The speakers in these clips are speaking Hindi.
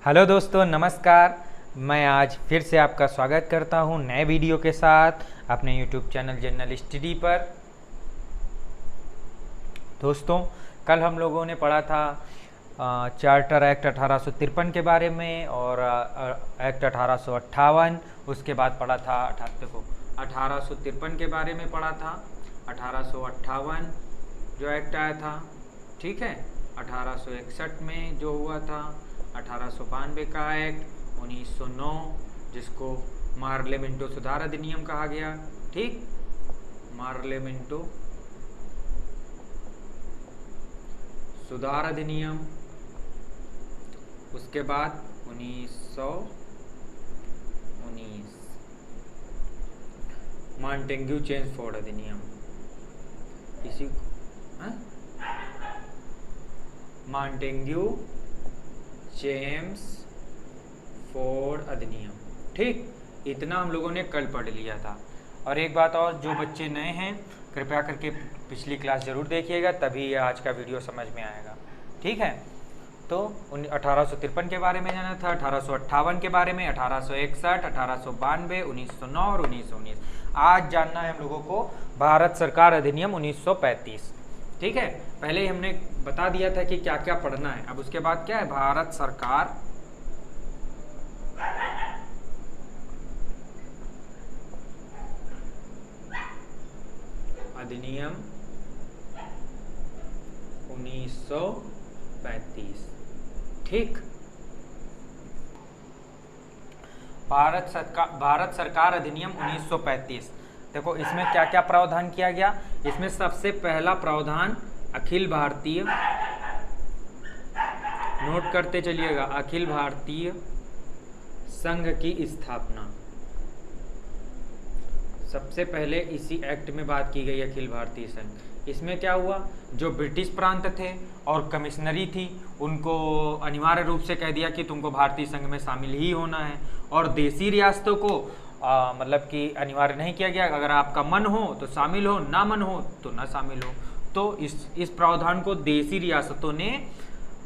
हेलो दोस्तों, नमस्कार। मैं आज फिर से आपका स्वागत करता हूं नए वीडियो के साथ अपने यूट्यूब चैनल जनरल स्टडी पर। दोस्तों, कल हम लोगों ने पढ़ा था चार्टर एक्ट 1853 के बारे में और एक्ट 1858। उसके बाद पढ़ा था 1853 के बारे में पढ़ा था, 1858 जो एक्ट आया था, ठीक है। 1861 में जो हुआ था 1892 का एक्ट, 1909 जिसको मार्ले-मिंटो सुधार अधिनियम कहा गया, ठीक। मार्ले-मिंटो सुधार अधिनियम। उसके बाद 1919 मॉन्टेग्यू चेम्सफोर्ड अधिनियम। इसी मॉन्टेग्यू चेम्सफोर्ड अधिनियम, ठीक। इतना हम लोगों ने कल पढ़ लिया था। और एक बात और, जो बच्चे नए हैं कृपया करके पिछली क्लास ज़रूर देखिएगा, तभी आज का वीडियो समझ में आएगा, ठीक है। तो 1853 के बारे में जाना था, 1858 के बारे में, 1861, 1892, 1909 और 1919। आज जानना है हम लोगों को भारत सरकार अधिनियम 1935, ठीक है। पहले ही हमने बता दिया था कि क्या क्या पढ़ना है। अब उसके बाद क्या है, भारत सरकार अधिनियम 1935, ठीक। भारत सरकार अधिनियम 1935। देखो इसमें क्या क्या प्रावधान किया गया। इसमें सबसे पहला प्रावधान अखिल भारतीय, नोट करते चलिएगा, अखिल भारतीय संघ की स्थापना। सबसे पहले इसी एक्ट में बात की गई अखिल भारतीय संघ। इसमें क्या हुआ, जो ब्रिटिश प्रांत थे और कमिश्नरी थी उनको अनिवार्य रूप से कह दिया कि तुमको भारतीय संघ में शामिल ही होना है, और देसी रियासतों को मतलब कि अनिवार्य नहीं किया गया। अगर आपका मन हो तो शामिल हो, ना मन हो तो ना शामिल हो। तो इस प्रावधान को देसी रियासतों ने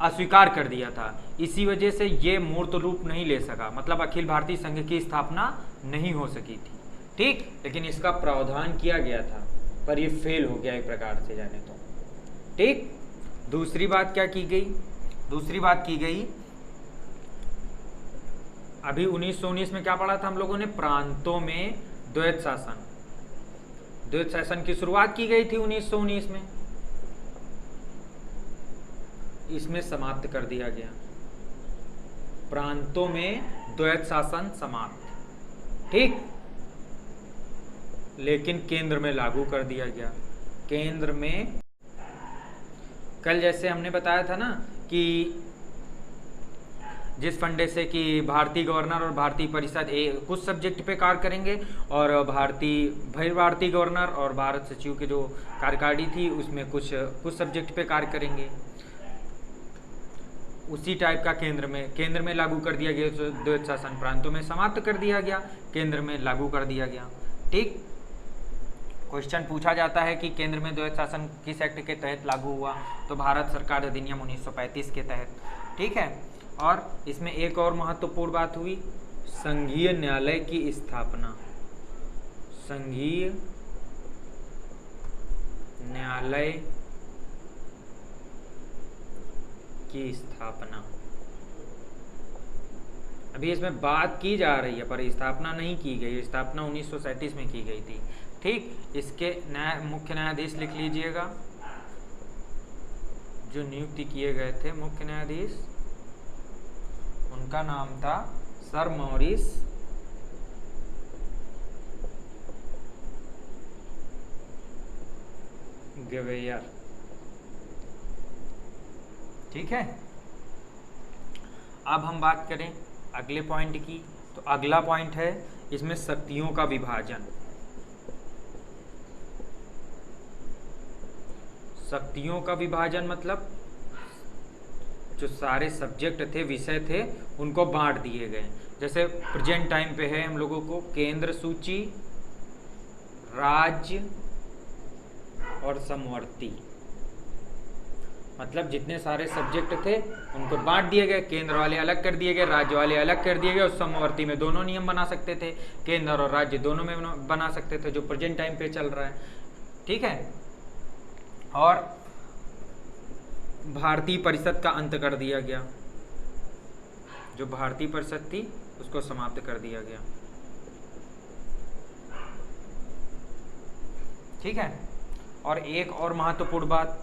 अस्वीकार कर दिया था। इसी वजह से ये मूर्त रूप नहीं ले सका, मतलब अखिल भारतीय संघ की स्थापना नहीं हो सकी थी, ठीक। लेकिन इसका प्रावधान किया गया था, पर ये फेल हो गया एक प्रकार से जाने तो, ठीक। दूसरी बात क्या की गई, दूसरी बात की गई अभी 1919 में क्या पढ़ा था हम लोगों ने, प्रांतों में द्वैत शासन। द्वैत शासन की शुरुआत की गई थी 1919 में, इसमें समाप्त कर दिया गया। प्रांतों में द्वैत शासन समाप्त, ठीक। लेकिन केंद्र में लागू कर दिया गया। केंद्र में कल जैसे हमने बताया था ना कि जिस फंडे से कि भारतीय गवर्नर और भारतीय परिषद कुछ सब्जेक्ट पे कार्य करेंगे, और भारतीय गवर्नर और भारत सचिव के जो कार्यकारिणी थी उसमें कुछ सब्जेक्ट पे कार्य करेंगे। उसी टाइप का केंद्र में लागू कर दिया गया। द्वैत शासन प्रांतों में समाप्त कर दिया गया, केंद्र में लागू कर दिया गया, ठीक। क्वेश्चन पूछा जाता है कि केंद्र में द्वैत शासन किस एक्ट के तहत लागू हुआ, तो भारत सरकार अधिनियम 1935 के तहत, ठीक है। और इसमें एक और महत्वपूर्ण बात हुई, संघीय न्यायालय की स्थापना। संघीय न्यायालय की स्थापना। अभी इसमें बात की जा रही है पर स्थापना नहीं की गई। स्थापना 1937 में की गई थी, ठीक। इसके मुख्य न्यायाधीश लिख लीजिएगा, जो नियुक्ति किए गए थे मुख्य न्यायाधीश, उनका नाम था सर मॉरिस गवेयर, ठीक है। अब हम बात करें अगले पॉइंट की, तो अगला पॉइंट है इसमें शक्तियों का विभाजन। शक्तियों का विभाजन मतलब जो सारे सब्जेक्ट थे, विषय थे, उनको बांट दिए गए। जैसे प्रेजेंट टाइम पे है हम लोगों को केंद्र सूची, राज्य और समवर्ती। मतलब जितने सारे सब्जेक्ट थे उनको बांट दिए गए, केंद्र वाले अलग कर दिए गए, राज्य वाले अलग कर दिए गए। उस समवर्ती में दोनों नियम बना सकते थे, केंद्र और राज्य दोनों में बना सकते थे, जो प्रेजेंट टाइम पे चल रहा है। ठीक है, और भारतीय परिषद का अंत कर दिया गया, जो भारतीय परिषद थी उसको समाप्त कर दिया गया। ठीक है, और एक और महत्वपूर्ण बात,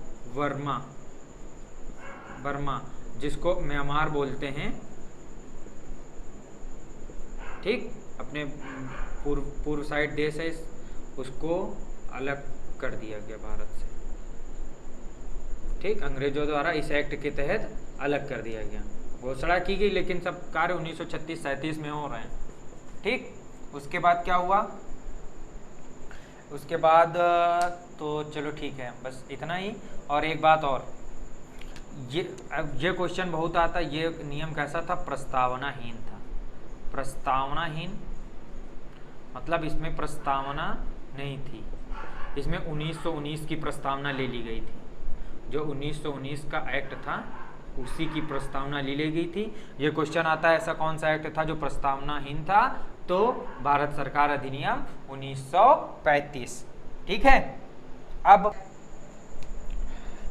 बर्मा जिसको म्यांमार बोलते हैं, ठीक, अपने पूर्व साइड देश है, उसको अलग कर दिया गया भारत से। ठीक, अंग्रेजों द्वारा इस एक्ट के तहत अलग कर दिया गया, घोषणा की गई, लेकिन सब कार्य 1936-37 में हो रहे हैं। ठीक, उसके बाद क्या हुआ, उसके बाद तो चलो ठीक है, बस इतना ही। और एक बात और, ये क्वेश्चन बहुत आता है, ये नियम कैसा था, प्रस्तावनाहीन था। प्रस्तावनाहीन मतलब इसमें प्रस्तावना नहीं थी, इसमें 1919 की प्रस्तावना ले ली गई थी, जो 1919 का एक्ट था उसी की प्रस्तावना ले ली गई थी। ये क्वेश्चन आता है, ऐसा कौन सा एक्ट था जो प्रस्तावनाहीन था, तो भारत सरकार अधिनियम 1935। ठीक है, अब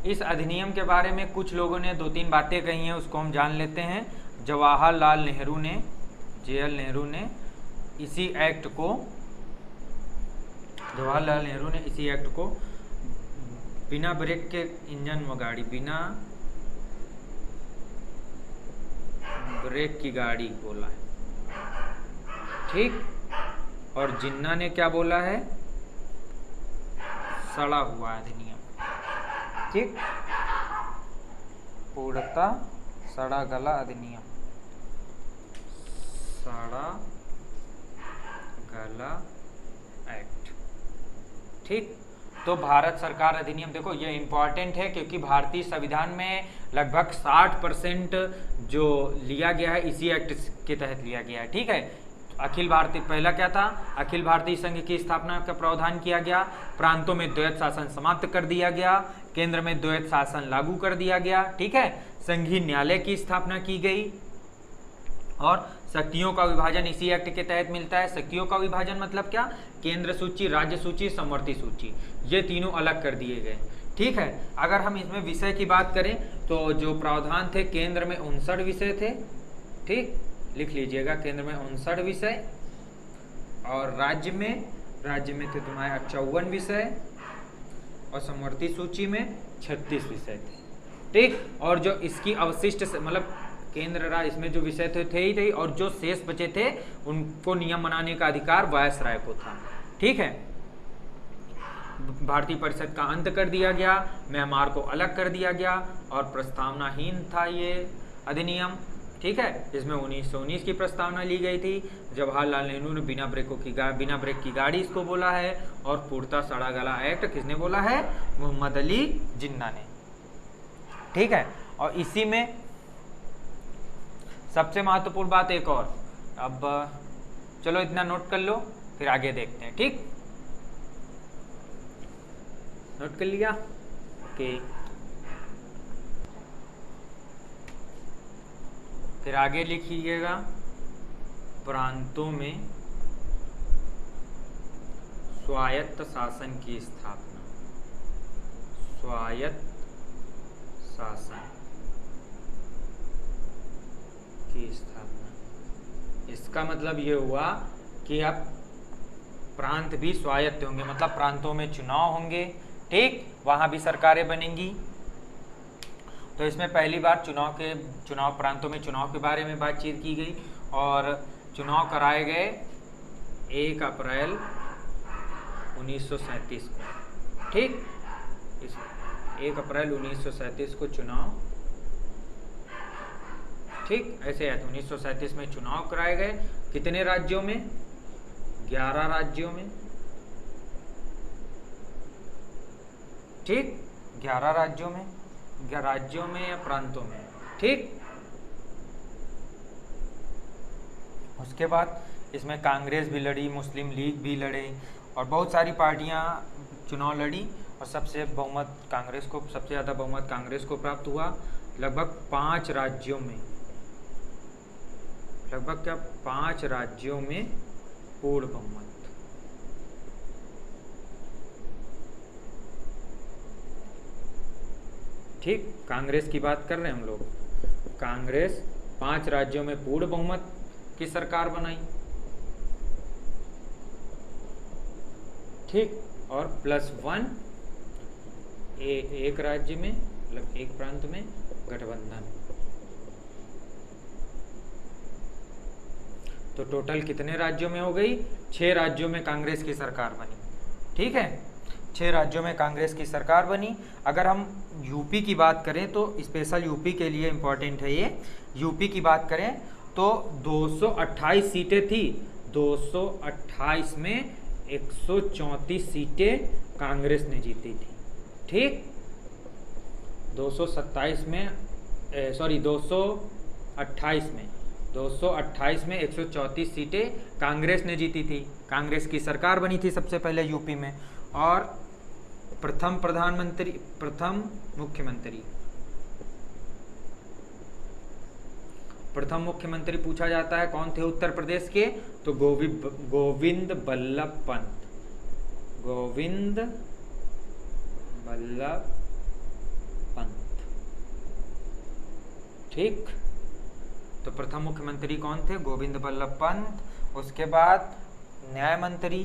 इस अधिनियम के बारे में कुछ लोगों ने 2-3 बातें कही हैं, उसको हम जान लेते हैं। जवाहरलाल नेहरू ने, JL नेहरू ने इसी एक्ट को, जवाहरलाल नेहरू ने इसी एक्ट को बिना ब्रेक के इंजन व गाड़ी, बिना ब्रेक की गाड़ी बोला है। ठीक, और जिन्ना ने क्या बोला है, सड़ा हुआ अधिनियम। ठीक, पूर्णता सड़ा गला अधिनियम, सड़ा गला एक्ट। ठीक, तो भारत सरकार अधिनियम, देखो ये इंपॉर्टेंट है क्योंकि भारतीय संविधान में लगभग 60% जो लिया गया है इसी एक्ट के तहत लिया गया है। ठीक है, अखिल भारतीय, पहला क्या था, अखिल भारतीय संघ की स्थापना का प्रावधान किया गया, प्रांतों में द्वैत शासन समाप्त कर दिया गया, केंद्र में द्वैत शासन लागू कर दिया गया। ठीक है, संघीय न्यायालय की स्थापना की गई, और शक्तियों का विभाजन इसी एक्ट के तहत मिलता है। शक्तियों का विभाजन मतलब क्या, केंद्र सूची, राज्य सूची, समवर्ती सूची, ये तीनों अलग कर दिए गए। ठीक है, अगर हम इसमें विषय की बात करें तो जो प्रावधान थे, केंद्र में 59 विषय थे। ठीक, लिख लीजिएगा, केंद्र में 59 विषय, और राज्य में थे तुम्हारे 54 विषय, और समवर्ती सूची में 36 विषय थे। ठीक, और जो इसकी अवशिष्ट मतलब केंद्र राज्य, इसमें जो विषय थे ही थे, और जो शेष बचे थे उनको नियम बनाने का अधिकार वायसराय को था। ठीक है, भारतीय परिषद का अंत कर दिया गया, म्यांमार को अलग कर दिया गया, और प्रस्तावनाहीन था ये अधिनियम। ठीक है, इसमें 1919 की प्रस्तावना ली गई थी। जवाहरलाल नेहरू ने बिना ब्रेक की गाड़ी इसको बोला है, और पूर्णता सड़ा गला एक्ट किसने बोला है, मोहम्मद अली जिन्ना ने। ठीक है, और इसी में सबसे महत्वपूर्ण बात एक और, अब चलो इतना नोट कर लो, फिर आगे देखते हैं। ठीक, नोट कर लिया, ओके। फिर आगे लिखिएगा, प्रांतों में स्वायत्त शासन की स्थापना, स्वायत्त शासन की स्थापना। इसका मतलब ये हुआ कि अब प्रांत भी स्वायत्त होंगे, मतलब प्रांतों में चुनाव होंगे। ठीक, वहां भी सरकारें बनेंगी। तो इसमें पहली बार चुनाव प्रांतों में चुनाव के बारे में बातचीत की गई, और चुनाव कराए गए 1 अप्रैल 1937 को। ठीक, 1 अप्रैल 1937 को चुनाव, ठीक, ऐसे है, 1937 में चुनाव कराए गए। कितने राज्यों में, 11 राज्यों में। ठीक, 11 राज्यों में या प्रांतों में। ठीक, उसके बाद इसमें कांग्रेस भी लड़ी, मुस्लिम लीग भी लड़े, और बहुत सारी पार्टियां चुनाव लड़ी, और सबसे ज़्यादा बहुमत कांग्रेस को प्राप्त हुआ, लगभग 5 राज्यों में, लगभग क्या 5 राज्यों में पूर्ण बहुमत। ठीक, कांग्रेस की बात कर रहे हैं हम लोग। कांग्रेस 5 राज्यों में पूर्ण बहुमत की सरकार बनाई। ठीक, और +1 एक राज्य में, मतलब एक प्रांत में गठबंधन। तो टोटल कितने राज्यों में हो गई? 6 राज्यों में कांग्रेस की सरकार बनी। ठीक है, 6 राज्यों में कांग्रेस की सरकार बनी। अगर हम यूपी की बात करें तो स्पेशल यूपी के लिए इम्पोर्टेंट है ये। यूपी की बात करें तो 228 सीटें थी, 228 में 134 सीटें कांग्रेस ने जीती थी। ठीक, 228 में 134 सीटें कांग्रेस ने जीती थी। कांग्रेस की सरकार बनी थी सबसे पहले यूपी में। और प्रथम मुख्यमंत्री पूछा जाता है कौन थे उत्तर प्रदेश के? तो गोविंद बल्लभ पंत। गोविंद बल्लभ पंत। ठीक, तो प्रथम मुख्यमंत्री कौन थे? गोविंद बल्लभ पंत। उसके बाद न्याय मंत्री,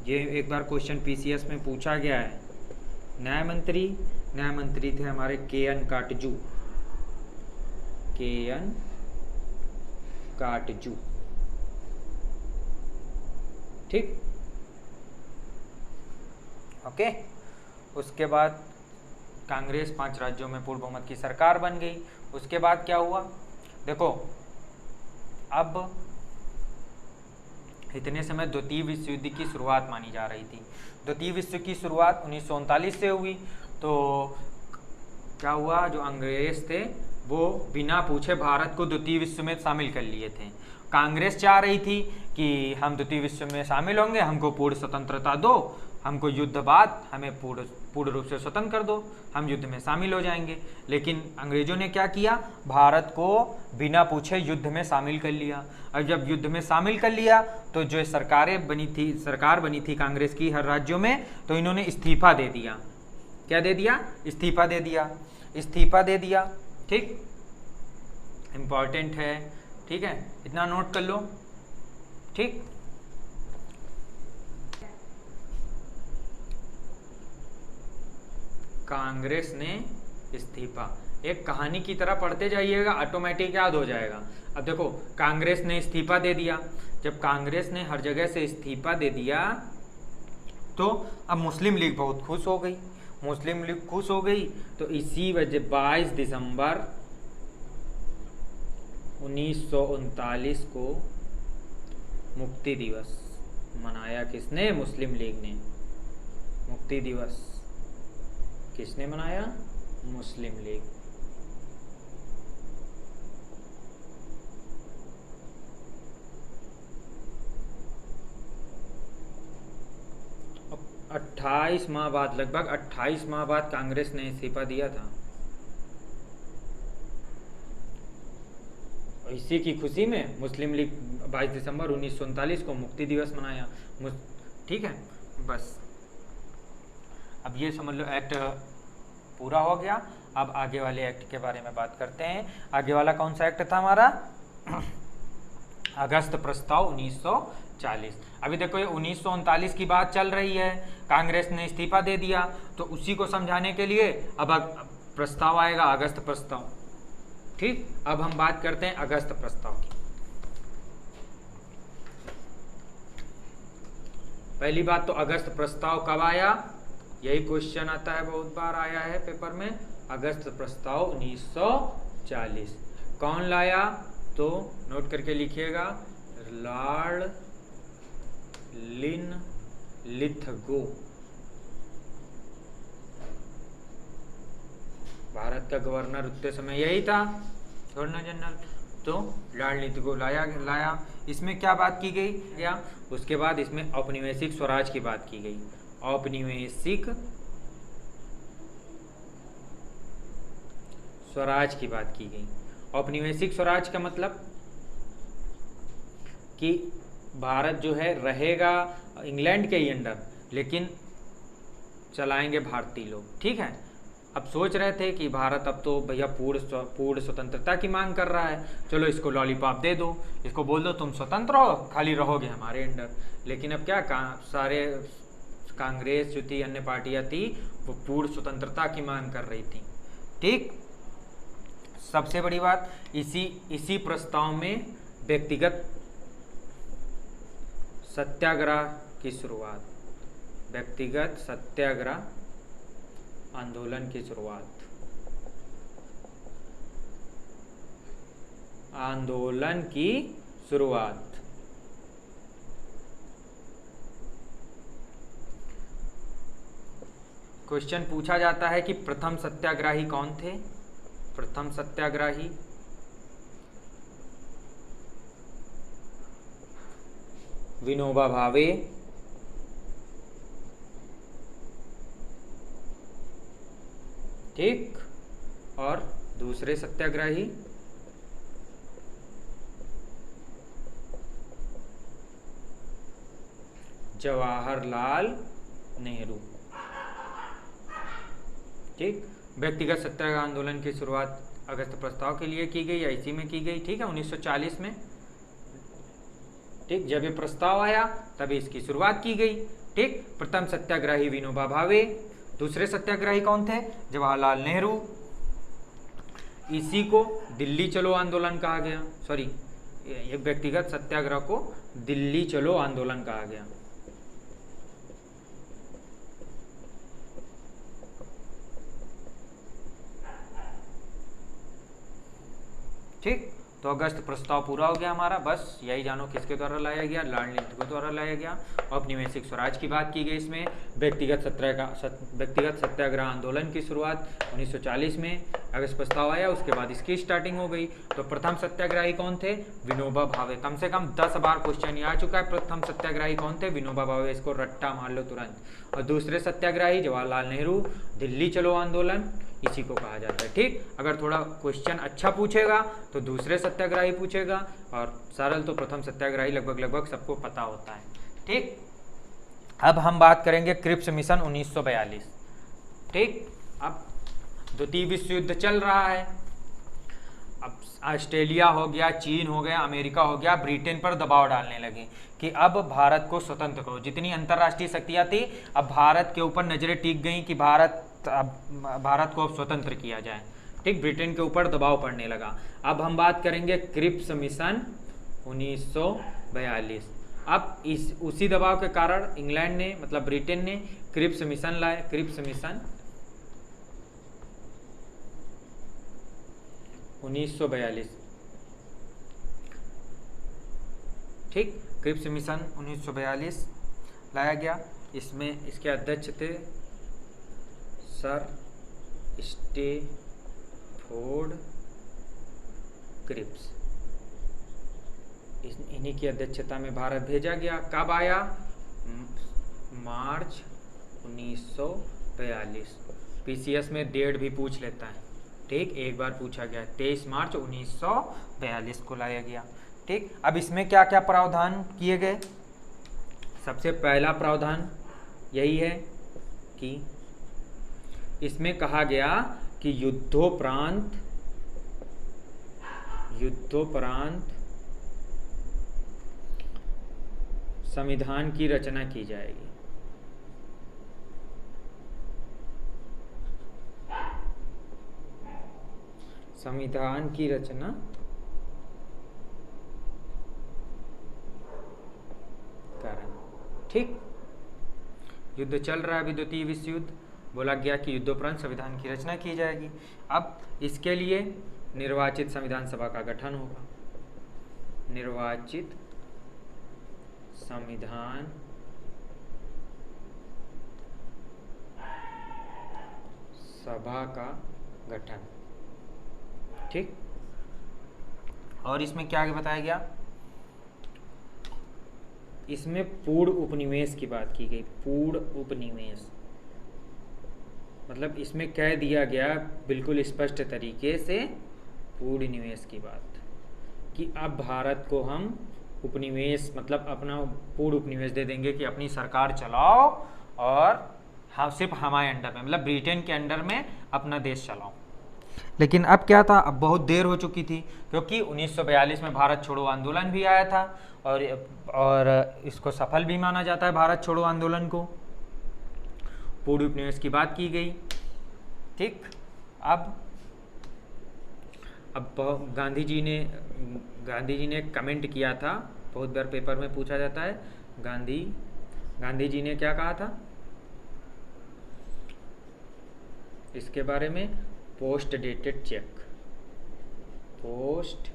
ये एक बार क्वेश्चन पीसीएस में पूछा गया है। न्याय मंत्री थे हमारे के.एन. काटजू। के.एन. काटजू। ठीक, ओके। उसके बाद कांग्रेस 5 राज्यों में पूर्ण बहुमत की सरकार बन गई। उसके बाद क्या हुआ? देखो, अब इतने समय द्वितीय विश्व युद्ध की शुरुआत मानी जा रही थी। द्वितीय विश्व की शुरुआत 1939 से हुई। तो क्या हुआ, जो अंग्रेज थे वो बिना पूछे भारत को द्वितीय विश्व में शामिल कर लिए थे। कांग्रेस चाह रही थी कि हम द्वितीय विश्व में शामिल होंगे, हमको पूर्ण स्वतंत्रता दो, हमको युद्ध बाद हमें पूर्ण रूप से स्वतंत्र कर दो, हम युद्ध में शामिल हो जाएंगे। लेकिन अंग्रेजों ने क्या किया? भारत को बिना पूछे युद्ध में शामिल कर लिया। अब जब युद्ध में शामिल कर लिया तो जो सरकार बनी थी कांग्रेस की हर राज्यों में, तो इन्होंने इस्तीफा दे दिया। क्या दे दिया? इस्तीफा दे दिया। ठीक, इंपॉर्टेंट है। ठीक है, इतना नोट कर लो। ठीक, कांग्रेस ने इस्तीफा, एक कहानी की तरह पढ़ते जाइएगा, ऑटोमेटिक याद हो जाएगा। अब देखो, कांग्रेस ने इस्तीफा दे दिया। जब कांग्रेस ने हर जगह से इस्तीफा दे दिया तो अब मुस्लिम लीग बहुत खुश हो गई। तो इसी वजह 22 दिसंबर 1939 को मुक्ति दिवस मनाया। किसने? मुस्लिम लीग ने। मुक्ति दिवस किसने मनाया? मुस्लिम लीग। अब 28 माह बाद, लगभग 28 माह बाद कांग्रेस ने इस्तीफा दिया था। इसी की खुशी में मुस्लिम लीग 22 दिसंबर 1939 को मुक्ति दिवस मनाया। ठीक है, बस अब ये समझ लो एक्ट पूरा हो गया। अब आगे वाले एक्ट के बारे में बात करते हैं। आगे वाला कौन सा एक्ट था हमारा? अगस्त प्रस्ताव 1940। अभी देखो, ये 1939 की बात चल रही है, कांग्रेस ने इस्तीफा दे दिया, तो उसी को समझाने के लिए अब प्रस्ताव आएगा, अगस्त प्रस्ताव। ठीक, अब हम बात करते हैं अगस्त प्रस्ताव की। पहली बात तो अगस्त प्रस्ताव कब आया? यही क्वेश्चन आता है, बहुत बार आया है पेपर में। अगस्त प्रस्ताव 1940 कौन लाया? तो नोट करके लिखिएगा, लॉर्ड लिनलिथगो। भारत का गवर्नर उतने समय यही था, गवर्नर जनरल। तो लॉर्ड लिनलिथगो लाया। इसमें क्या बात की गई? उसके बाद इसमें औपनिवेशिक स्वराज की बात की गई। औपनिवेशिक स्वराज की बात की गई। औपनिवेशिक स्वराज का मतलब कि भारत जो है रहेगा इंग्लैंड के ही अंडर, लेकिन चलाएंगे भारतीय लोग। ठीक है, अब सोच रहे थे कि भारत अब तो भैया पूर्ण स्वतंत्रता की मांग कर रहा है, चलो इसको लॉलीपॉप दे दो, इसको बोल दो तुम स्वतंत्र हो, खाली रहोगे हमारे अंडर। लेकिन अब क्या सारे कांग्रेस जो थी, अन्य पार्टियां थी, वो पूर्ण स्वतंत्रता की मांग कर रही थी। ठीक, सबसे बड़ी बात इसी प्रस्ताव में व्यक्तिगत सत्याग्रह की शुरुआत, व्यक्तिगत सत्याग्रह आंदोलन की शुरुआत, आंदोलन की शुरुआत। क्वेश्चन पूछा जाता है कि प्रथम सत्याग्रही कौन थे? प्रथम सत्याग्रही विनोबा भावे, ठीक, और दूसरे सत्याग्रही जवाहरलाल नेहरू। ठीक, व्यक्तिगत सत्याग्रह आंदोलन की शुरुआत अगस्त प्रस्ताव के लिए की गई या इसी में की गई। ठीक है, 1940 में। ठीक, जब ये प्रस्ताव आया तभी इसकी शुरुआत की गई। ठीक, प्रथम सत्याग्रही विनोबा भावे, दूसरे सत्याग्रही कौन थे? जवाहरलाल नेहरू। इसी को दिल्ली चलो आंदोलन कहा गया, सॉरी, ये व्यक्तिगत सत्याग्रह को दिल्ली चलो आंदोलन कहा गया। ठीक, तो अगस्त प्रस्ताव पूरा हो गया हमारा। बस यही जानो किसके द्वारा लाया गया, लॉर्ड लिंटन के द्वारा लाया गया। औपनिवेशिक स्वराज की बात की गई इसमें। व्यक्तिगत सत्याग्रह आंदोलन की शुरुआत 1940 में अगस्त प्रस्ताव आया, उसके बाद इसकी स्टार्टिंग हो गई। तो प्रथम सत्याग्रही कौन थे? विनोबा भावे। कम से कम 10 बार क्वेश्चन ये आ चुका है, प्रथम सत्याग्रही कौन थे? विनोबा भावे, इसको रट्टा मार लो तुरंत। और दूसरे सत्याग्रही जवाहरलाल नेहरू, दिल्ली चलो आंदोलन इसी को कहा जाता है। ठीक, अगर थोड़ा क्वेश्चन अच्छा पूछेगा तो दूसरे सत्याग्रही पूछेगा, और सरल तो प्रथम सत्याग्रही लगभग सबको पता होता है। ठीक, अब हम बात करेंगे क्रिप्स मिशन 1942। ठीक, अब द्वितीय विश्व युद्ध चल रहा है। अब ऑस्ट्रेलिया हो गया, चीन हो गया, अमेरिका हो गया, ब्रिटेन पर दबाव डालने लगे कि अब भारत को स्वतंत्र करो। जितनी अंतर्राष्ट्रीय शक्तियां थी, अब भारत के ऊपर नजरें टिक गई कि भारत को अब स्वतंत्र किया जाए। ठीक, ब्रिटेन के ऊपर दबाव पड़ने लगा। अब हम बात करेंगे क्रिप्स मिशन 1942। अब उसी दबाव के कारण इंग्लैंड ने, मतलब ब्रिटेन ने क्रिप्स मिशन लाए। Cripps mission 1942। ठीक, क्रिप्स मिशन 1942 लाया गया। इसमें इसके अध्यक्ष थे सर स्टेफोर्ड क्रिप्स। इन्हीं की अध्यक्षता में भारत भेजा गया। कब आया? मार्च 1942। पीसीएस में डेट भी पूछ लेता है। ठीक, एक बार पूछा गया, 23 मार्च 1942 को लाया गया। ठीक, अब इसमें क्या क्या प्रावधान किए गए? सबसे पहला प्रावधान यही है कि इसमें कहा गया कि युद्धोपरांत संविधान की रचना की जाएगी। संविधान की रचना करें। ठीक, युद्ध चल रहा है अभी, द्वितीय विश्व युद्ध। बोला गया कि युद्धोपरांत संविधान की रचना की जाएगी। अब इसके लिए निर्वाचित संविधान सभा का गठन होगा। निर्वाचित संविधान सभा का गठन। ठीक, और इसमें क्या बताया गया? इसमें पूर्ण उपनिवेश की बात की गई। पूर्ण उपनिवेश, मतलब इसमें कह दिया गया बिल्कुल स्पष्ट तरीके से पूर्ण निवेश की बात, कि अब भारत को हम उपनिवेश मतलब अपना पूर्ण उपनिवेश दे देंगे कि अपनी सरकार चलाओ और हाँ सिर्फ हमारे अंडर में, मतलब ब्रिटेन के अंडर में अपना देश चलाओ। लेकिन अब क्या था, अब बहुत देर हो चुकी थी, क्योंकि 1942 में भारत छोड़ो आंदोलन भी आया था और इसको सफल भी माना जाता है भारत छोड़ो आंदोलन को। पूर्ण उपनिवेश की बात की गई। ठीक, अब गांधी जी ने एक कमेंट किया था, बहुत बार पेपर में पूछा जाता है, गांधी जी ने क्या कहा था इसके बारे में, post dated cheque, post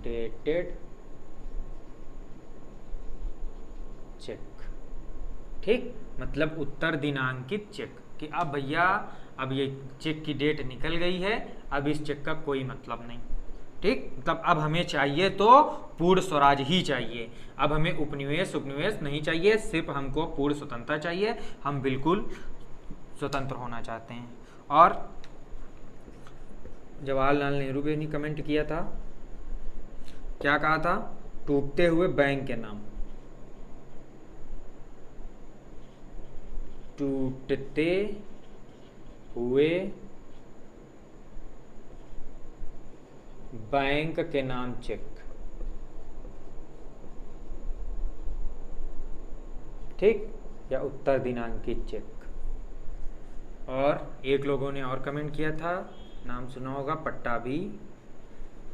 dated cheque. ठीक, मतलब उत्तर दिनांकित चेक, कि अब भैया अब ये चेक की डेट निकल गई है, अब इस चेक का कोई मतलब नहीं। ठीक, मतलब अब हमें चाहिए तो पूर्ण स्वराज ही चाहिए, अब हमें उपनिवेश नहीं चाहिए, सिर्फ हमको पूर्ण स्वतंत्रता चाहिए, हम बिल्कुल स्वतंत्र होना चाहते हैं। और जवाहरलाल नेहरू भी ने कमेंट किया था, क्या कहा था, टूटते हुए बैंक के नाम, टूटते हुए बैंक के नाम चेक। ठीक, या उत्तर दिनांकित चेक। और एक लोगों ने और कमेंट किया था, नाम सुना होगा, पट्टाभी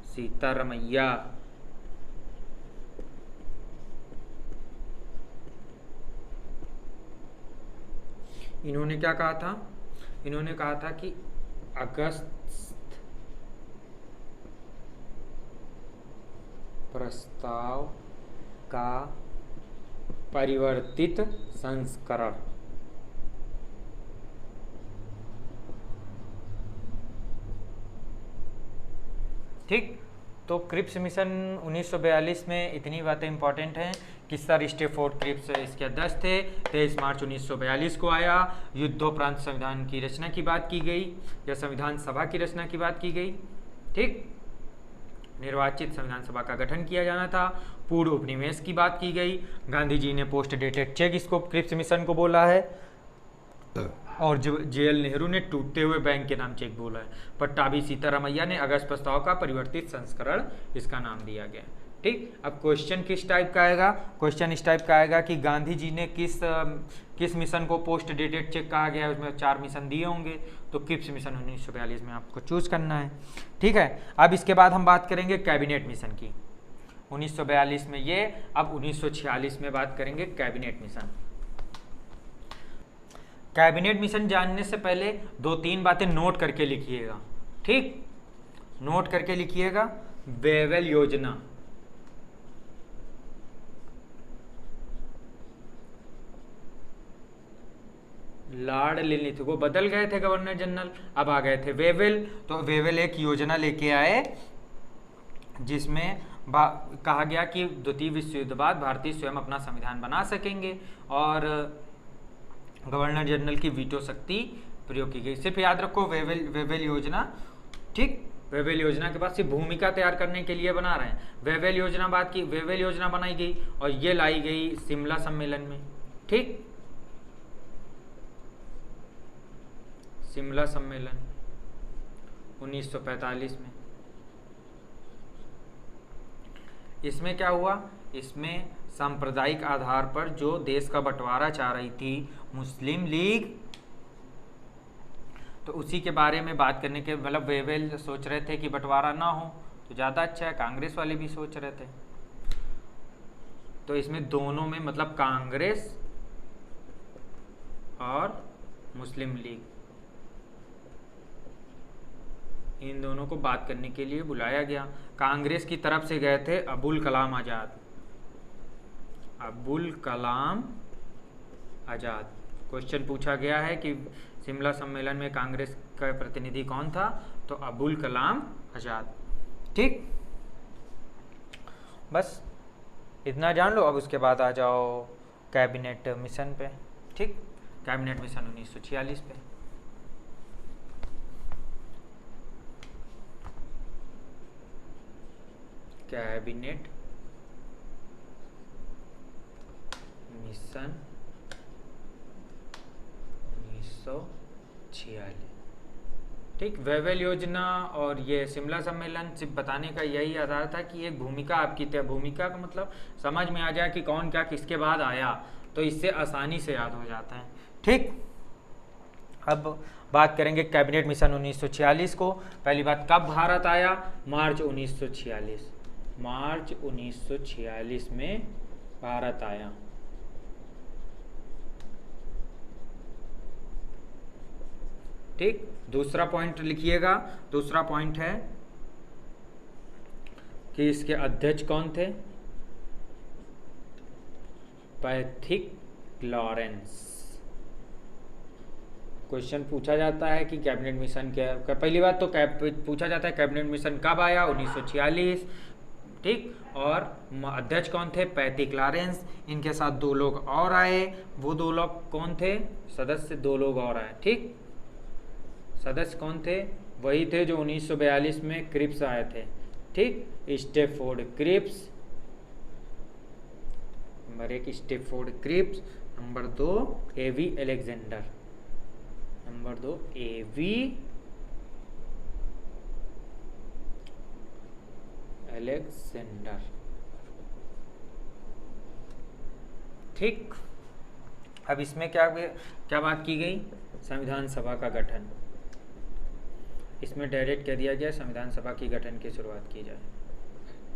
सीतारमैया। इन्होंने क्या कहा था, इन्होंने कहा था कि अगस्त प्रस्ताव का परिवर्तित संस्करण। ठीक, तो क्रिप्स मिशन 1942 में इतनी बातें इंपॉर्टेंट हैं कि सर स्टेफोर्ड क्रिप्स इसके अध्यक्ष थे। 23 मार्च 1942 को आया, युद्धोपरांत संविधान की रचना की बात की गई, या संविधान सभा की रचना की बात की गई। ठीक, निर्वाचित संविधान सभा का गठन किया जाना था, पूर्ण उपनिवेश की बात की गई, गांधी जी ने पोस्ट डेटेड चेक इसको क्रिप्स मिशन को बोला है, और जेएल नेहरू ने टूटते हुए बैंक के नाम चेक बोला है, पट्टाभी सीतारमैया ने अगस्त प्रस्ताव का परिवर्तित संस्करण इसका नाम दिया गया। ठीक, अब क्वेश्चन किस टाइप का आएगा, क्वेश्चन इस टाइप का आएगा कि गांधी जी ने किस मिशन को पोस्ट डेटेड चेक कहा गया है, उसमें 4 मिशन दिए होंगे, तो क्रिप्स मिशन 1942 में आपको चूज करना है। ठीक है, अब इसके बाद हम बात करेंगे कैबिनेट मिशन की। 1942 में ये, अब 1946 में बात करेंगे कैबिनेट मिशन। कैबिनेट मिशन जानने से पहले 2-3 बातें नोट करके लिखिएगा। ठीक, नोट करके लिखिएगा, वेवेल योजना, लॉर्ड लिलिथ को बदल गए थे गवर्नर जनरल, अब आ गए थे वेवेल। तो वेवेल एक योजना लेके आए जिसमें कहा गया कि द्वितीय विश्व युद्ध बाद भारतीय स्वयं अपना संविधान बना सकेंगे, और गवर्नर जनरल की वीटो शक्ति प्रयोग की गई। सिर्फ याद रखो वेवेल योजना। ठीक, वेवेल योजना के बाद सिर्फ भूमिका तैयार करने के लिए बना रहे हैं। वेवेल योजना बनाई गई और ये लाई गई शिमला सम्मेलन में। ठीक, शिमला सम्मेलन 1945 में। इसमें क्या हुआ, इसमें सांप्रदायिक आधार पर जो देश का बंटवारा चाह रही थी मुस्लिम लीग, तो उसी के बारे में बात करने के, मतलब वेवेल सोच रहे थे कि बंटवारा ना हो तो ज़्यादा अच्छा है, कांग्रेस वाले भी सोच रहे थे। तो इसमें दोनों में, मतलब कांग्रेस और मुस्लिम लीग, इन दोनों को बात करने के लिए बुलाया गया। कांग्रेस की तरफ से गए थे अबुल कलाम आज़ाद। अबुल कलाम आज़ाद, क्वेश्चन पूछा गया है कि शिमला सम्मेलन में कांग्रेस का प्रतिनिधि कौन था, तो अबुल कलाम आज़ाद। ठीक, बस इतना जान लो। अब उसके बाद आ जाओ कैबिनेट मिशन पे। ठीक, कैबिनेट मिशन 1946 पे। Cabinet mission 1946। ठीक, वेवेल योजना और ये शिमला सम्मेलन सिर्फ बताने का यही आधार था कि एक भूमिका आपकी तय, भूमिका का मतलब समझ में आ जाए कि कौन क्या किसके बाद आया, तो इससे आसानी से याद हो जाता है। ठीक, अब बात करेंगे कैबिनेट मिशन 1946 को। पहली बात, कब भारत आया? मार्च 1946। मार्च 1946 में भारत आया। ठीक, दूसरा पॉइंट लिखिएगा। दूसरा पॉइंट है कि इसके अध्यक्ष कौन थे? Pethick Lawrence. क्वेश्चन पूछा जाता है कि कैबिनेट मिशन क्या, पहली बात तो पूछा जाता है कैबिनेट मिशन कब आया? 1946। ठीक, और अध्यक्ष कौन थे? Pethick Lawrence. इनके साथ दो लोग और आए, वो दो लोग कौन थे? सदस्य दो लोग और आए। ठीक, सदस्य कौन थे? वही थे जो 1942 में क्रिप्स आए थे। ठीक, Stafford Cripps. Number 1 Stafford Cripps, number 2 AV Alexander. Number 2 AV Alexander. ठीक, अब इसमें क्या क्या बात की गई? संविधान सभा का गठन। इसमें डायरेक्ट कह दिया गया संविधान सभा की गठन की शुरुआत की जाए।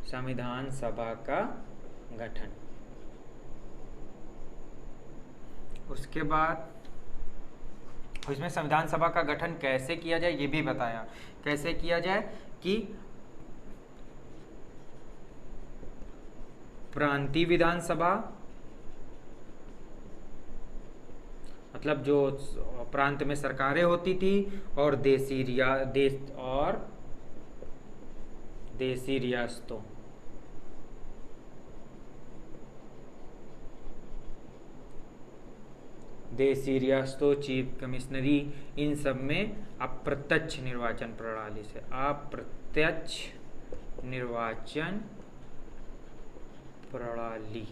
संविधान सभा का गठन। उसके बाद इसमें संविधान सभा का गठन कैसे किया जाए ये भी बताया। कैसे किया जाए कि प्रांतीय विधानसभा, मतलब जो प्रांत में सरकारें होती थी, और देसी रियासतों, देसी रियासतों, चीफ कमिश्नरी, इन सब में अप्रत्यक्ष निर्वाचन प्रणाली से, अप्रत्यक्ष निर्वाचन प्रणाली।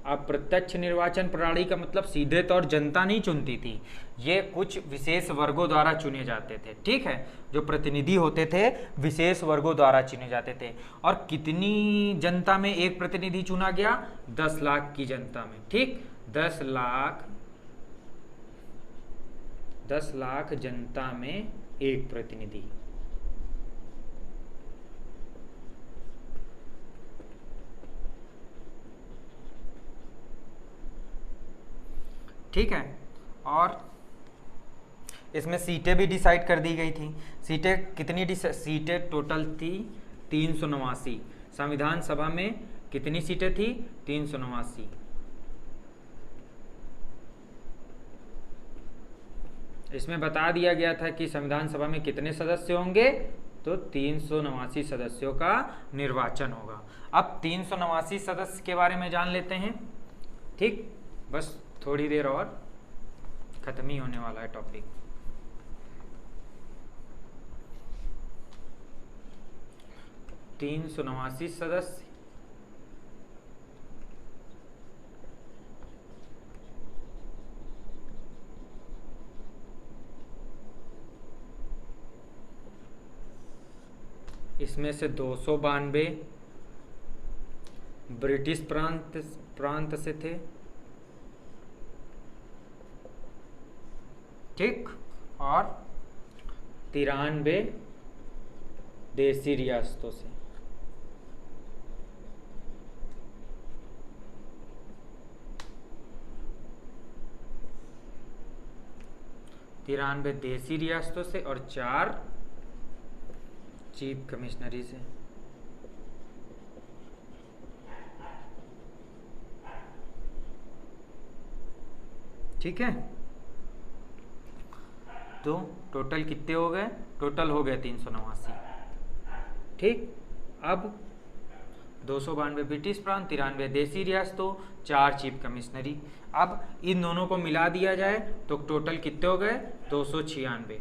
अप्रत्यक्ष निर्वाचन प्रणाली का मतलब सीधे तौर जनता नहीं चुनती थी, ये कुछ विशेष वर्गों द्वारा चुने जाते थे। ठीक है, जो प्रतिनिधि होते थे विशेष वर्गों द्वारा चुने जाते थे। और कितनी जनता में एक प्रतिनिधि चुना गया? 10 लाख की जनता में। ठीक, 10 लाख जनता में एक प्रतिनिधि। ठीक है, और इसमें सीटें भी डिसाइड कर दी गई थी। सीटें कितनी सीटें टोटल थी? 389। संविधान सभा में कितनी सीटें थी? 389। इसमें बता दिया गया था कि संविधान सभा में कितने सदस्य होंगे, तो 389 सदस्यों का निर्वाचन होगा। अब 389 सदस्य के बारे में जान लेते हैं। ठीक, बस थोड़ी देर और खत्म ही होने वाला है टॉपिक। तीन 389 सदस्य, इसमें से 292 ब्रिटिश प्रांत से थे। ठीक, और 93 देसी रियासतों से। तिरानवे देसी रियासतों से और 4 चीफ कमिश्नरी से। ठीक है, तो टोटल कितने हो गए? टोटल हो गए 389। ठीक, अब 292 ब्रिटिश प्रांत, 93 देसी रियासतों, 4 चीफ कमिश्नरी। अब इन दोनों को मिला दिया जाए तो टोटल कितने हो गए? 296।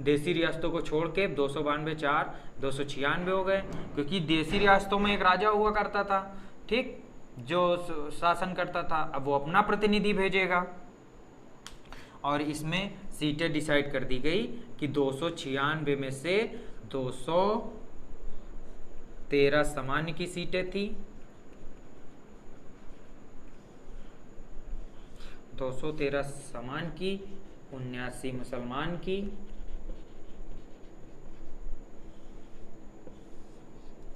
देसी रियासतों को छोड़ के 292 4 296 हो गए, क्योंकि देसी रियासतों में एक राजा हुआ करता था, ठीक, जो शासन करता था। अब वो अपना प्रतिनिधि भेजेगा और इसमें सीटें डिसाइड कर दी गई कि 296 में से 213 सामान्य की सीटें थी, 213 सामान्य की, 79 मुसलमान की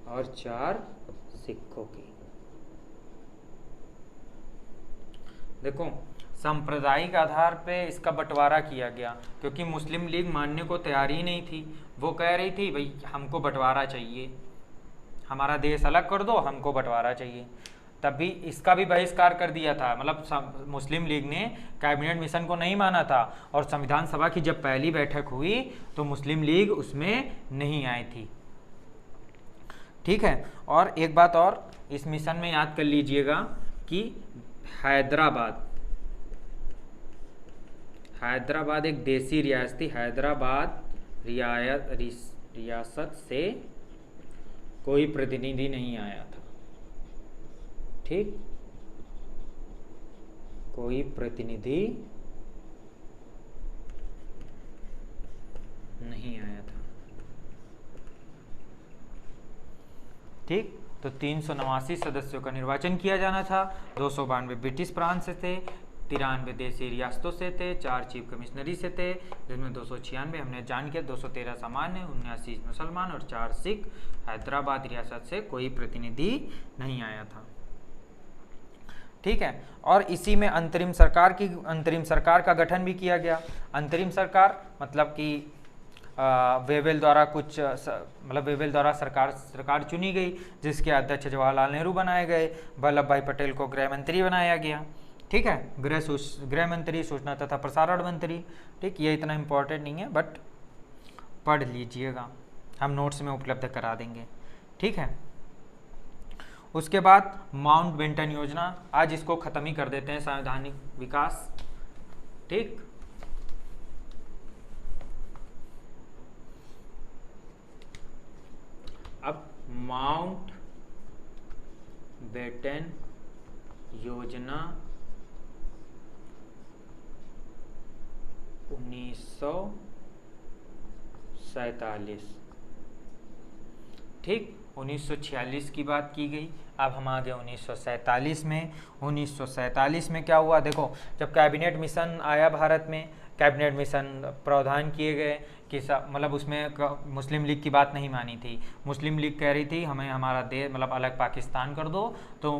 और 4 सिखों की। देखो, सांप्रदायिक आधार पे इसका बंटवारा किया गया, क्योंकि मुस्लिम लीग मानने को तैयार ही नहीं थी। वो कह रही थी भाई हमको बंटवारा चाहिए, हमारा देश अलग कर दो, हमको बंटवारा चाहिए। तभी इसका भी बहिष्कार कर दिया था, मतलब मुस्लिम लीग ने कैबिनेट मिशन को नहीं माना था, और संविधान सभा की जब पहली बैठक हुई तो मुस्लिम लीग उसमें नहीं आई थी, ठीक है। और एक बात और इस मिशन में याद कर लीजिएगा कि हैदराबाद एक देसी रियासत थी। हैदराबाद रियासत से कोई प्रतिनिधि नहीं आया था, ठीक, कोई प्रतिनिधि नहीं आया था, ठीक। तो 389 सदस्यों का निर्वाचन किया जाना था। 292 ब्रिटिश प्रांत से थे, 93 देसी रियासतों से थे, 4 चीफ कमिश्नरी से थे, जिसमें 296 हमने जान किया, 213 सामान्य, 79 मुसलमान और 4 सिख। हैदराबाद रियासत से कोई प्रतिनिधि नहीं आया था, ठीक है। और इसी में अंतरिम सरकार का गठन भी किया गया। अंतरिम सरकार मतलब कि वेवेल द्वारा वेवेल द्वारा सरकार चुनी गई, जिसके अध्यक्ष जवाहरलाल नेहरू बनाए गए। वल्लभ भाई पटेल को गृह मंत्री बनाया गया, ठीक है, गृह मंत्री, सूचना तथा प्रसारण मंत्री, ठीक। ये इतना इम्पोर्टेंट नहीं है, बट पढ़ लीजिएगा, हम नोट्स में उपलब्ध करा देंगे, ठीक है। उसके बाद माउंटबेटन योजना, आज इसको खत्म ही कर देते हैं, संवैधानिक विकास, ठीक। अब माउंटबेटन योजना 1947, ठीक। 1946 की बात की गई, अब हम आ गए 1947 में। 1947 में क्या हुआ? देखो, जब कैबिनेट मिशन आया भारत में, कैबिनेट मिशन प्रावधान किए गए कि मतलब उसमें मुस्लिम लीग की बात नहीं मानी थी। मुस्लिम लीग कह रही थी हमें हमारा देश मतलब अलग पाकिस्तान कर दो, तो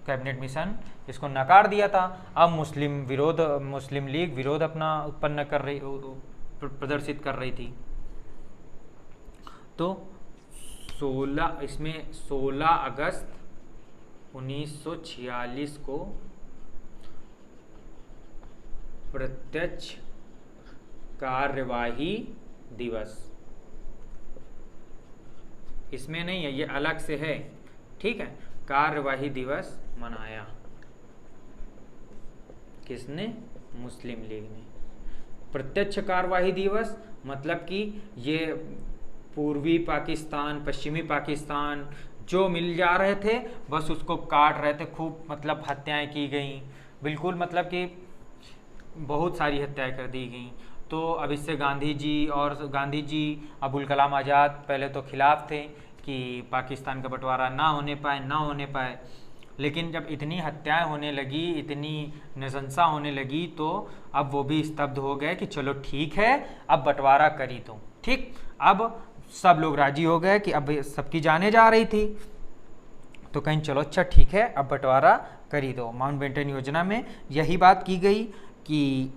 कैबिनेट मिशन इसको नकार दिया था। अब मुस्लिम लीग विरोध अपना उत्पन्न कर रही, प्रदर्शित कर रही थी। तो 16 अगस्त 1946 को प्रत्यक्ष कार्यवाही दिवस, इसमें नहीं है, ये अलग से है, ठीक है, कार्यवाही दिवस मनाया। किसने? मुस्लिम लीग ने। प्रत्यक्ष कार्यवाही दिवस मतलब कि ये पूर्वी पाकिस्तान, पश्चिमी पाकिस्तान जो मिल जा रहे थे, बस उसको काट रहे थे खूब, मतलब हत्याएं की गई, बिल्कुल, मतलब कि बहुत सारी हत्याएं कर दी गई। तो अब इससे गांधी जी अबुल कलाम आज़ाद पहले तो खिलाफ थे कि पाकिस्तान का बंटवारा ना होने पाए, लेकिन जब इतनी हत्याएं होने लगी, इतनी नृशंसा होने लगी, तो अब वो भी स्तब्ध हो गए कि चलो ठीक है, अब बंटवारा करी दो, ठीक। अब सब लोग राजी हो गए कि अब सबकी जाने जा रही थी, तो कहीं चलो अच्छा ठीक है, अब बंटवारा करी दो। माउंटबेटन योजना में यही बात की गई कि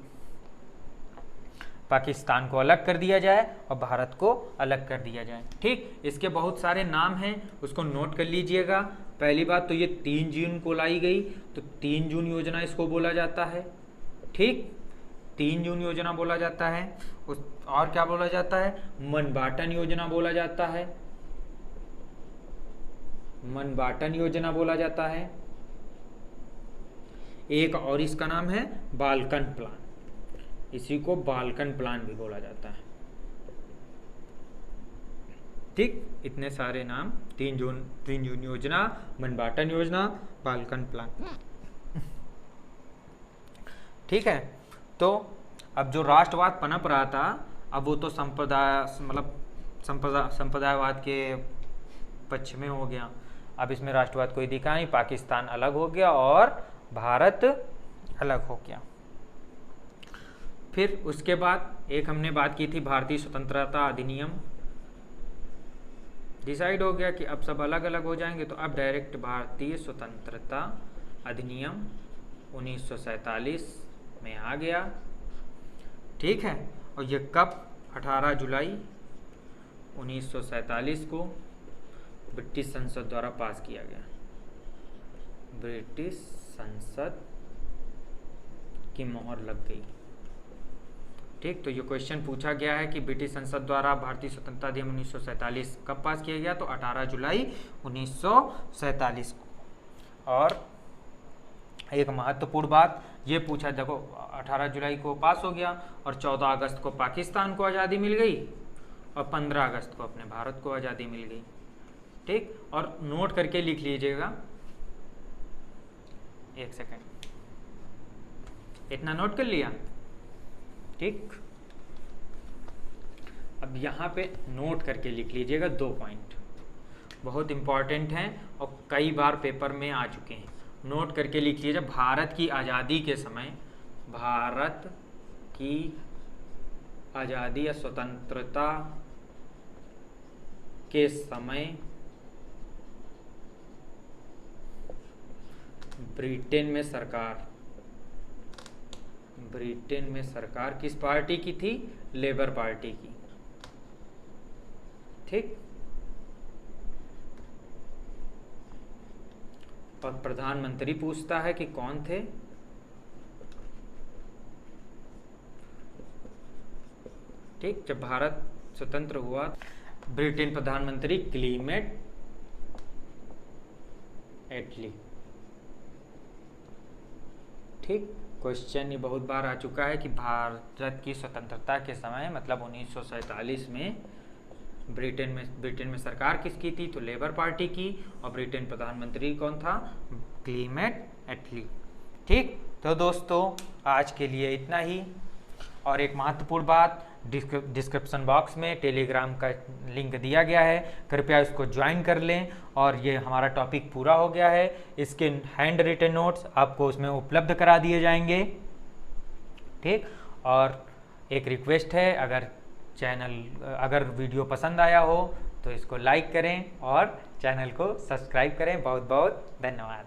पाकिस्तान को अलग कर दिया जाए और भारत को अलग कर दिया जाए, ठीक। इसके बहुत सारे नाम हैं, उसको नोट कर लीजिएगा। पहली बात तो ये 3 जून को लाई गई, तो 3 जून योजना इसको बोला जाता है, ठीक, 3 जून योजना बोला जाता है। और क्या बोला जाता है? माउंटबेटन योजना बोला जाता है, मनबाटन योजना बोला जाता है, एक और इसका नाम है बाल्कन प्लान, इसी को बाल्कन प्लान भी बोला जाता है। ठीक, इतने सारे नाम, तीन जून योजना, मनबाटन योजना, बाल्कन प्लान। ठीक है, तो अब जो राष्ट्रवाद पनप रहा था, अब वो तो संप्रदायवाद के पक्ष में हो गया। अब इसमें राष्ट्रवाद कोई दिखा नहीं, पाकिस्तान अलग हो गया और भारत अलग हो गया। फिर उसके बाद एक हमने बात की थी भारतीय स्वतंत्रता अधिनियम, डिसाइड हो गया कि अब सब अलग अलग हो जाएंगे, तो अब डायरेक्ट भारतीय स्वतंत्रता अधिनियम 1947 में आ गया। ठीक है, और ये कब? 18 जुलाई 1947 को ब्रिटिश संसद द्वारा पास किया गया। ब्रिटिश संसद की मोहर लग गई। ठीक, तो ये क्वेश्चन पूछा गया है कि ब्रिटिश संसद द्वारा भारतीय स्वतंत्रता अधिनियम 1947 कब पास किया गया? तो 18 जुलाई 1947 को। और एक महत्वपूर्ण बात ये पूछा, देखो 18 जुलाई को पास हो गया और 14 अगस्त को पाकिस्तान को आज़ादी मिल गई और 15 अगस्त को अपने भारत को आज़ादी मिल गई। ठीक, और नोट करके लिख लीजिएगा, एक सेकंड, इतना नोट कर लिया? ठीक, अब यहाँ पे नोट करके लिख लीजिएगा 2 पॉइंट, बहुत इंपॉर्टेंट हैं और कई बार पेपर में आ चुके हैं। नोट करके लिख लीजिए, भारत की आज़ादी के समय, भारत की आज़ादी या स्वतंत्रता के समय ब्रिटेन में सरकार किस पार्टी की थी? लेबर पार्टी की। ठीक, और प्रधानमंत्री पूछता है कि कौन थे? ठीक, जब भारत स्वतंत्र हुआ, ब्रिटेन प्रधानमंत्री क्लीमेट एटली। ठीक, क्वेश्चन ये बहुत बार आ चुका है कि भारत की स्वतंत्रता के समय मतलब 1947 में ब्रिटेन में सरकार किसकी थी? तो लेबर पार्टी की, और ब्रिटेन प्रधानमंत्री कौन था? क्लीमेट एटली। ठीक, तो दोस्तों आज के लिए इतना ही। और एक महत्वपूर्ण बात, डिस्क्रिप्शन बॉक्स में टेलीग्राम का लिंक दिया गया है, कृपया इसको ज्वाइन कर लें। और ये हमारा टॉपिक पूरा हो गया है, इसके हैंड रिटन नोट्स आपको उसमें उपलब्ध करा दिए जाएंगे। ठीक, और एक रिक्वेस्ट है, अगर वीडियो पसंद आया हो तो इसको लाइक करें और चैनल को सब्सक्राइब करें। बहुत बहुत धन्यवाद।